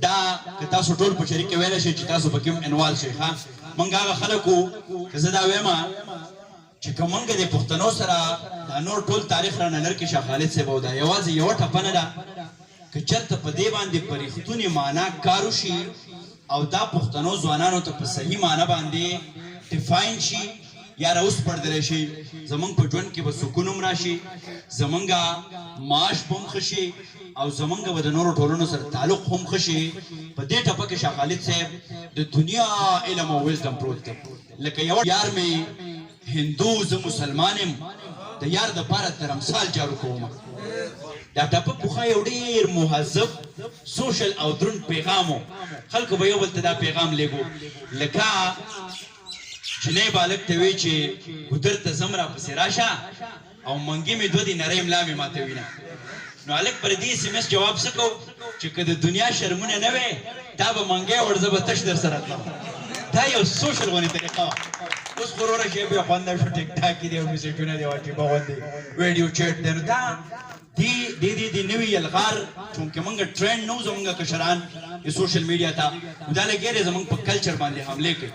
دا که تاسو ټول په شریک ویلی شئ چې تاسو پکې هم انوال شئ ښه موږ هغه خلک وو که زه دا ویم چې که موږ د پښتنو سره دا نور ټول تاریخ رانه لر کړي شاه خالد صاحب او دا یوازې یوه ټپه نه ده که چېرته په دې باندې په رښتونې معنا کار وشي او دا پښتنو ځوانانو ته په صحیح معنا باندې ډیفاین شي یا راوسپړدلی شي زموږ په ژوند کې به سکون هم راشي زموږ معاش به هم ښه شي او زمونږ به د نورو ټولنو سره تعلق هم ښه شي په دې ټپه کې شاه خالد صاحب د دنیا علم او وزدم پروت دی لکه یو یار مې هندو زه مسلمان یم د یار دپاره درمسال جارو کوم دا ټپه پخوا یو ډېر مهذب سوشل او دروند پیغام و خلکو به یو بل ته دا پیغام لیږو لکه جنۍ بالک ته وی چې ګودر ته ځم راپسې راشه او منګي مې دوه دي نری ملا مې ماتوینه نو هلک پر دې اس ایم اس جواب څه کوو چې که د دنیا شرمونه نه وی دا به منګی وړ زه به تش در سره تلم دا یو سوشل غونې طریقه وه اوس خو وروره شی بیا خونده شو ټیک ټاک دي او میسیجونه دي واټیبه غوندې ویډیو چیټ دی نو دا دې نوي الغار چونکې موږ ټرینډ نه وو زموږ کشران سوشل میډیا ته دا لګېرې زموږ په کلچر باندې حملې کوي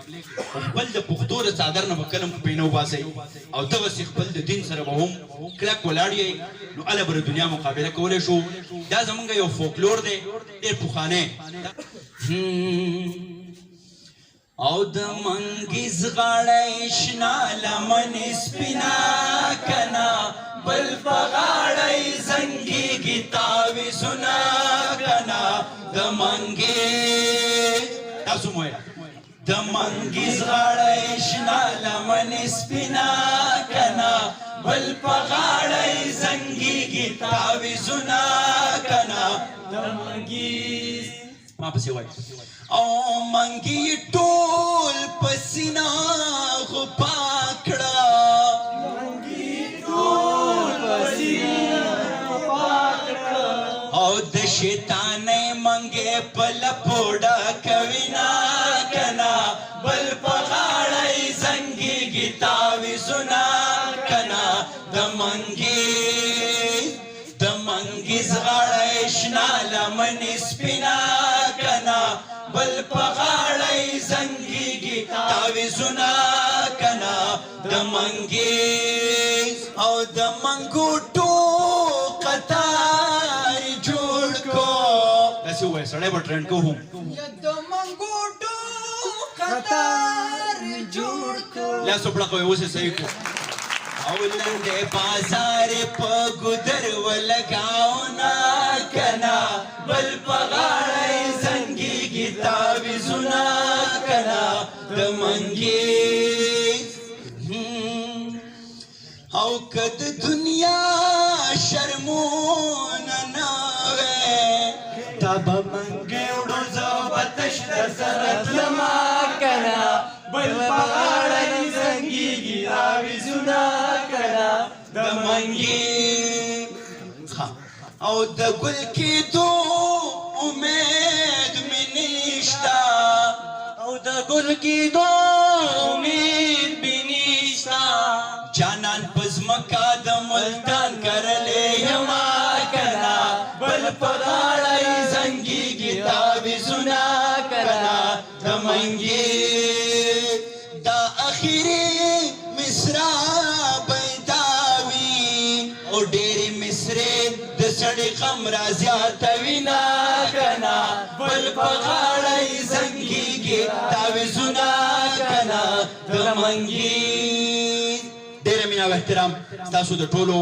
خپل د پښتو د څادر نه به کله هم پې نه وباسئ او دغسې خپل د دین سره به هم کلک ولاړ یئ نو هله به د دنیا مقابله کولی شو دا زموږ یو فولکلور دی ډېر پخوانی او د منګیز غاړی شنه لمنې سپینه کنه بل په غاړی زنګېږي تاویزونه کنه د منګیز تاسو مو ویله د منګیز غاړی شنه لمنې سپینه کنه بل په غاړی زنګېږي تاویزونه کنه د منګیز ما پسې وایي او منګي ټول پسینا غپا کړه منګي ټول پسینا غپا کړه او د شیطانې منګې په لپو ډکوینا کنه بل په غاړی زنګېږي تاویزونه کنه د منګیز غاړی شنه لمنې سپینه کنه بل په غاړی زنګېږي تاویزونه کنه د منګیز او د منګوټو قطار جوړ کو داسې ووایه سړی به ټرینډ کو هم د منګوټو قطار جوړ کو لاسو پړقوی اوس یې صحیح کو او لنډې بازار په ګودر ولګاونه کنه بل په غاړی زنګېږي تاویزونه کنه د منګیز او که د دنیا شرمونه نه وی تا به منګی وړو زه به تش در سره تلمه کنه بل په غاړی زنګېږي تاویزونه کنه د منګیز او د ګل کېدو امید مې نشته او د ګل کېدو امید مې نشته جانان په ځمکه د ملتان کرلی یمه کنه بل په غاړی زنګېږي تاویزونه کنه د منګیز دا اخري مصرا بیداوي او ډېرې مصرې د سړي غم را زیاتوینه کنه بل په غاړی زنګېږي تاویزونه کنه د منګیز ډېره مینه او احترام ستاسو د ټولو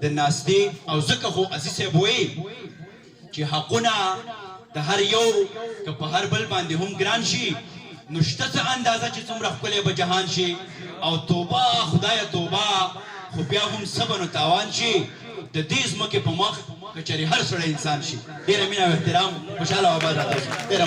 د ناستې او ځکه خو عزیز صاحب وایي چې حقونه د هر یو که په هر بل باندې هم ګران شي نو شته څه اندازه چې څومره ښکلی به جهان شي او توبه خدایه توبه خو بیا هم صبر و تاوان شي د دې ځمکې په مخ که چېرې هر سړی انسان شي ډېره مینه او احترام خوشحاله او آباد راته